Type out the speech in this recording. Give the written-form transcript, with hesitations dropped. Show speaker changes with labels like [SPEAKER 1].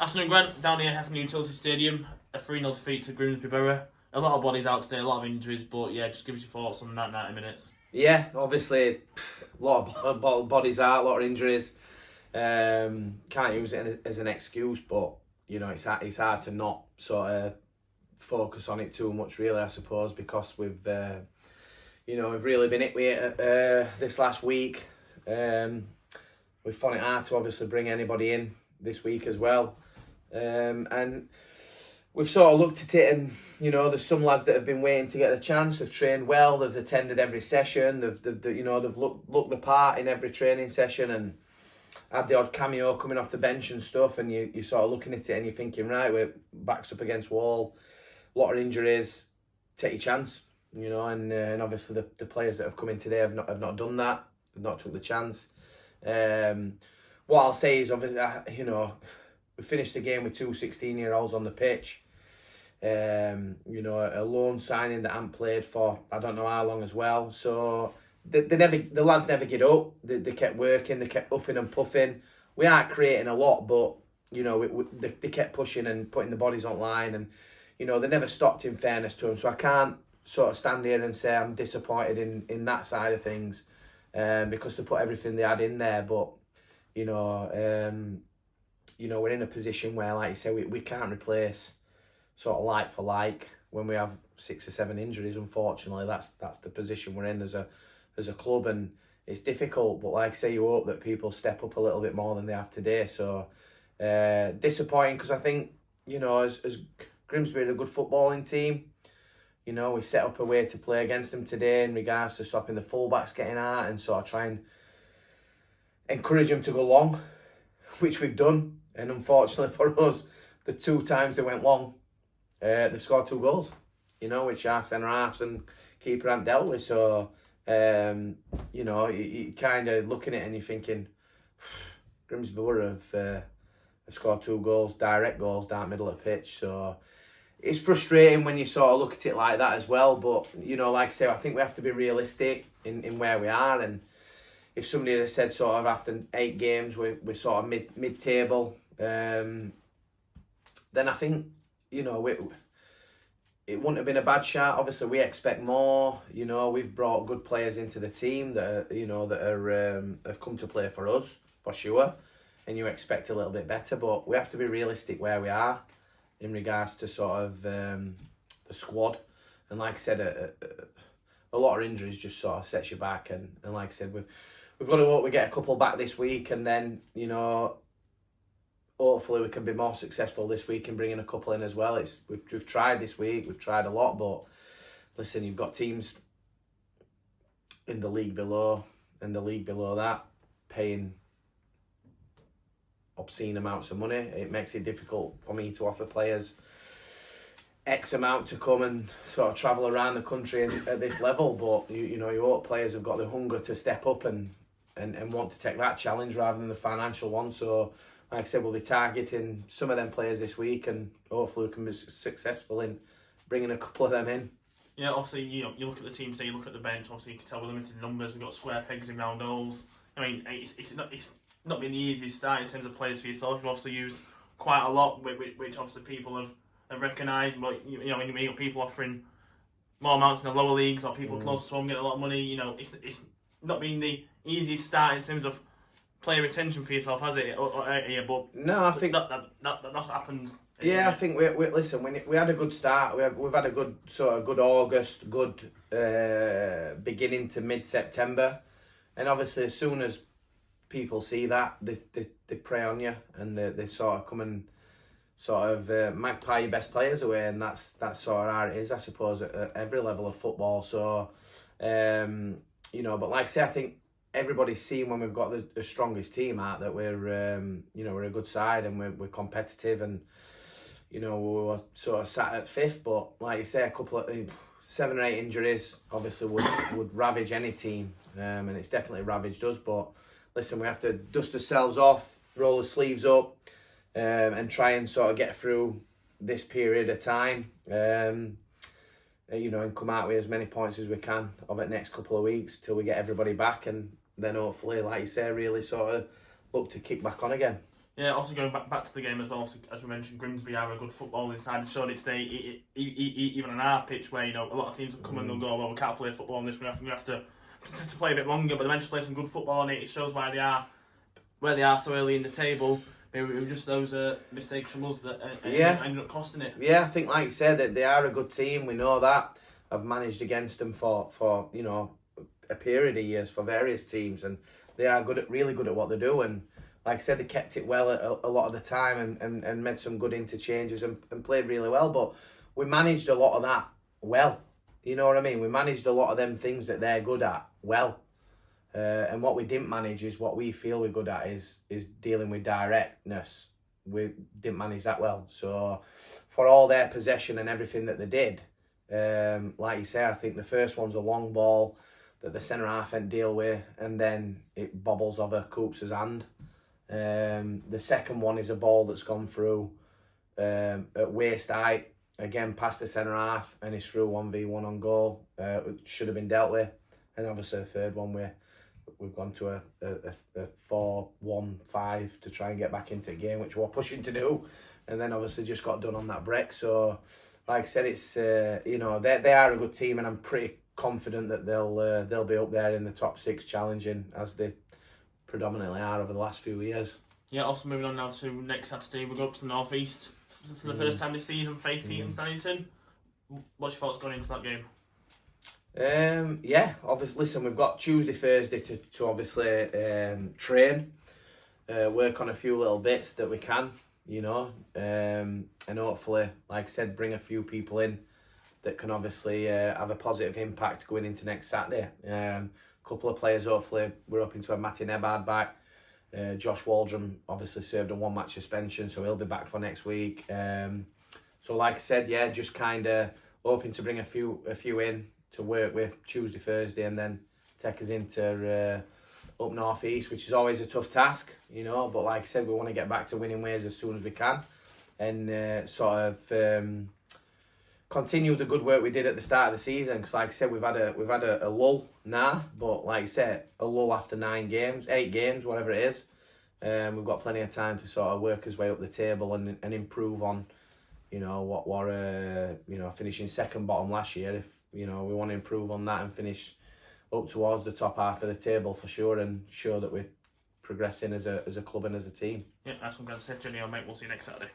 [SPEAKER 1] Afternoon, Grant. Down here at Heffernan Utility Stadium, a 3-0 defeat to Grimsby Borough. A lot of bodies out today, a lot of injuries, but yeah, just give us your thoughts on that 90 minutes.
[SPEAKER 2] Yeah, obviously, a lot of bodies out, a lot of injuries. Can't use it as an excuse, but you know it's hard to not sort of focus on it too much, really. I suppose because we've really been hit with it this last week. We've found it hard to obviously bring anybody in this week as well, and we've sort of looked at it, and you know, there's some lads that have been waiting to get a chance. They've trained well, they've attended every session, they've looked the part in every training session, and had the odd cameo coming off the bench and stuff. And you're sort of looking at it and you're thinking, right, we're backs up against wall, a lot of injuries, take your chance, you know. And obviously the players that have come in today have not done that, have not took the chance. What I'll say is, obviously, you know, we finished the game with two 16-year-olds on the pitch. You know, a loan signing that hadn't played for I don't know how long as well. So the lads never get up. They kept working. They kept puffing and puffing. We aren't creating a lot, but you know, they kept pushing and putting the bodies online, and you know, they never stopped. In fairness to them, so I can't sort of stand here and say I'm disappointed in that side of things, because they put everything they had in there. But you know, we're in a position where, like you say, we can't replace sort of like for like when we have 6 or 7 injuries. Unfortunately, that's the position we're in as a club, and it's difficult. But like I say, you hope that people step up a little bit more than they have today. So disappointing, because I think, you know, as Grimsby are a good footballing team. You know, we set up a way to play against them today in regards to stopping the fullbacks getting out and sort of try and encourage them to go long, which we've done. And unfortunately for us, the 2 times they went long, they scored 2 goals, you know, which our centre-halves and keeper hadn't dealt with. So, you know, you kind of looking at it and you're thinking, Grimsby Borough have scored 2 goals, direct goals down the middle of the pitch. So it's frustrating when you sort of look at it like that as well. But, you know, like I say, I think we have to be realistic in where we are. And if somebody had said sort of after 8 games we're sort of mid-table, then I think, you know, it wouldn't have been a bad shot. Obviously, we expect more. You know, we've brought good players into the team that have come to play for us, for sure. And you expect a little bit better, but we have to be realistic where we are in regards to sort of the squad. And like I said, a lot of injuries just sort of sets you back. And like I said, we've got to hope we get a couple back this week, and then, you know, hopefully we can be more successful this week in bringing a couple in as well. We've tried this week, we've tried a lot, but listen, you've got teams in the league below and the league below that paying obscene amounts of money. It makes it difficult for me to offer players X amount to come and sort of travel around the country at this level. But you know, you hope players have got the hunger to step up and want to take that challenge rather than the financial one. So like I said, we'll be targeting some of them players this week, and hopefully we can be successful in bringing a couple of them in.
[SPEAKER 1] Yeah, obviously, you know, you look at the team today, you look at the bench, obviously you can tell we're limited numbers, we've got square pegs in round holes. I mean, it's not been the easiest start in terms of players for yourself. You've obviously used quite a lot, which obviously people have recognised, but you know, when you got people offering more amounts in the lower leagues, or people close to home getting a lot of money, you know, it's not been the easiest start in terms of player retention for yourself, has it? But
[SPEAKER 2] no, I think
[SPEAKER 1] that's what happens.
[SPEAKER 2] Yeah, I think we listen. We had a good start. We've had a good August, good beginning to mid-September, and obviously as soon as people see that, they prey on you, and they sort of come and sort of magpie your best players away, and that's sort of how it is, I suppose, at every level of football. So, you know, but like I say, I think everybody's seen when we've got the strongest team out that we're you know, we're a good side, and we're competitive, and you know, we were sort of sat at 5th, but like you say, a couple of 7 or 8 injuries obviously would ravage any team, and it's definitely ravaged us. But listen, we have to dust ourselves off, roll the sleeves up, and try and sort of get through this period of time, you know, and come out with as many points as we can over the next couple of weeks till we get everybody back, and then hopefully, like you say, really sort of look to kick back on again.
[SPEAKER 1] Yeah, also going back to the game as well, obviously, as we mentioned, Grimsby are a good footballing side. They showed it today, even on our pitch, where a lot of teams will come and they'll go, well, we can't play football on this, we have to play a bit longer, but they managed to play some good football on it. It shows why they are where they are so early in the table. Maybe it was just those mistakes from us that ended up costing it.
[SPEAKER 2] Yeah, I think, like you said, that they are a good team. We know that. I've managed against them for a period of years for various teams, and they are really good at what they do. And like I said, they kept it well a lot of the time and made some good interchanges and played really well. But we managed a lot of that well. You know what I mean? We managed a lot of them things that they're good at well. And what we didn't manage is what we feel we're good at is dealing with directness. We didn't manage that well. So for all their possession and everything that they did, like you say, I think the first one's a long ball that the centre half end deal with, and then it bobbles over Coops' hand. The second one is a ball that's gone through at waist height, again past the centre half, and it's through 1v1 on goal. It should have been dealt with. And obviously the third one we've gone to a 4-1-5 to try and get back into the game, which we're pushing to do, and then obviously just got done on that break. So like I said, it's they are a good team, and I'm pretty confident that they'll be up there in the top 6 challenging, as they predominantly are over the last few years.
[SPEAKER 1] Yeah, also moving on now to next Saturday, we'll go up to the North East for the first time this season, face Heaton Stannington. What's your thoughts going into that game?
[SPEAKER 2] Obviously, listen, we've got Tuesday, Thursday to obviously train, work on a few little bits that we can, and hopefully, like I said, bring a few people in that can obviously have a positive impact going into next Saturday. A couple of players, hopefully, we're hoping to have Matty Nebard back. Josh Waldron obviously served a 1-match suspension, so he'll be back for next week. So like I said, just kind of hoping to bring a few in to work with Tuesday, Thursday, and then take us into up North East, which is always a tough task, but like I said, we want to get back to winning ways as soon as we can, and continue the good work we did at the start of the season. Because like I said, we've had a lull now, but like I said, a lull after 8 games, whatever it is. We've got plenty of time to sort of work his way up the table and improve on, what we're finishing second bottom last year. If we want to improve on that and finish up towards the top half of the table for sure, and show that we're progressing as a club and as a team.
[SPEAKER 1] Yeah, that's what I'm going to say, Jenny. Mate, we'll see you next Saturday.